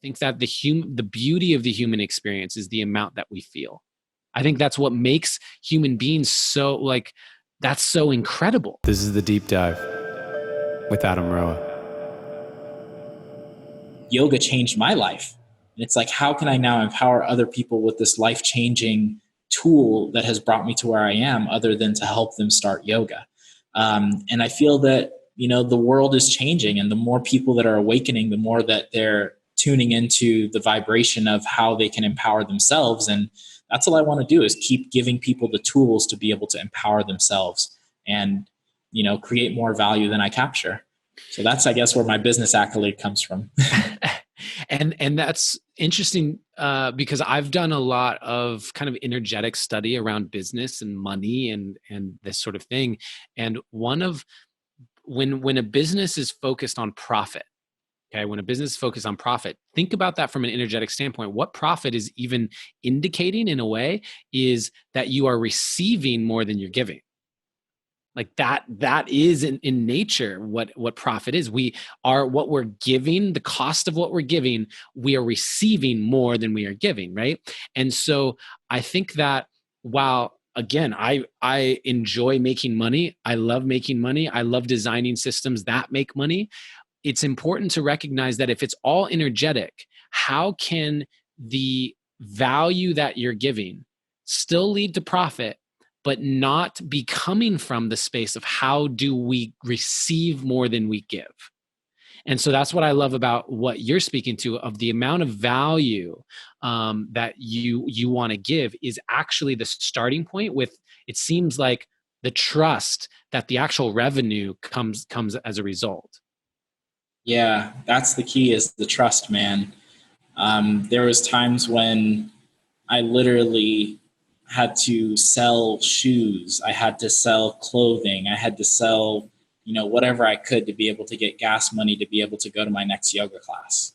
think that the beauty of the human experience is the amount that we feel. I think that's what makes human beings so, like, that's so incredible. This is the Deep Dive with Adam Roa. Yoga changed my life. And it's like, how can I now empower other people with this life-changing tool that has brought me to where I am, other than to help them start yoga? And I feel that, the world is changing, and the more people that are awakening, the more that they're tuning into the vibration of how they can empower themselves. And that's all I want to do, is keep giving people the tools to be able to empower themselves and, create more value than I capture. So that's, I guess, where my business accolade comes from. And that's interesting because I've done a lot of kind of energetic study around business and money and this sort of thing. And when a business is focused on profit, okay, when a business is focused on profit, think about that from an energetic standpoint. What profit is even indicating, in a way, is that you are receiving more than you're giving. Like that is in nature what profit is. What we're giving, the cost of what we're giving, we are receiving more than we are giving, right? And so I think that while, again, I enjoy making money, I love making money, I love designing systems that make money, it's important to recognize that if it's all energetic, how can the value that you're giving still lead to profit, but not be coming from the space of how do we receive more than we give? And so that's what I love about what you're speaking to, of the amount of value that you want to give is actually the starting point with, it seems like, the trust that the actual revenue comes as a result. Yeah, that's the key, is the trust, man. There was times when I literally had to sell shoes. I had to sell clothing. I had to sell, whatever I could to be able to get gas money to be able to go to my next yoga class.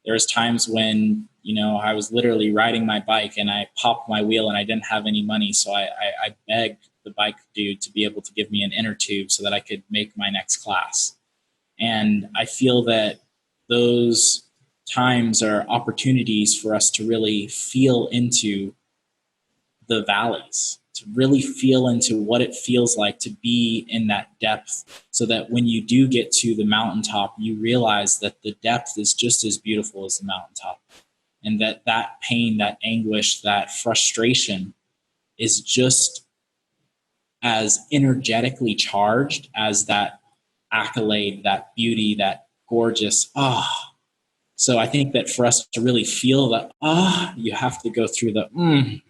There was times when, I was literally riding my bike and I popped my wheel and I didn't have any money. So I begged the bike dude to be able to give me an inner tube so that I could make my next class. And I feel that those times are opportunities for us to really feel into the valleys, to really feel into what it feels like to be in that depth, so that when you do get to the mountaintop, you realize that the depth is just as beautiful as the mountaintop. And that pain, that anguish, that frustration is just as energetically charged as that accolade, that beauty, that gorgeous, So I think that for us to really feel that, you have to go through the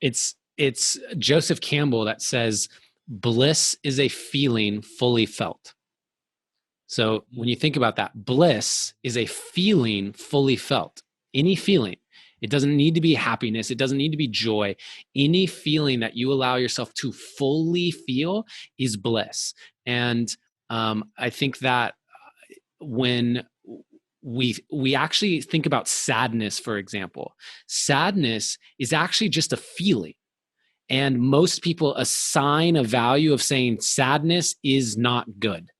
It's Joseph Campbell that says, bliss is a feeling fully felt. So when you think about that, bliss is a feeling fully felt. Any feeling. It doesn't need to be happiness. It doesn't need to be joy. Any feeling that you allow yourself to fully feel is bliss. And I think that when we actually think about sadness, for example, sadness is actually just a feeling. And most people assign a value of saying sadness is not good.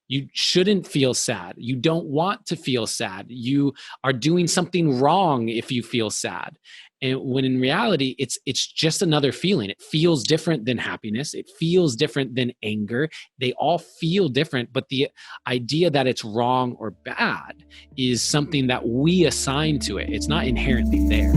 You shouldn't feel sad. You don't want to feel sad. You are doing something wrong if you feel sad. And when in reality, it's just another feeling. It feels different than happiness. It feels different than anger. They all feel different, but the idea that it's wrong or bad is something that we assign to it. It's not inherently there.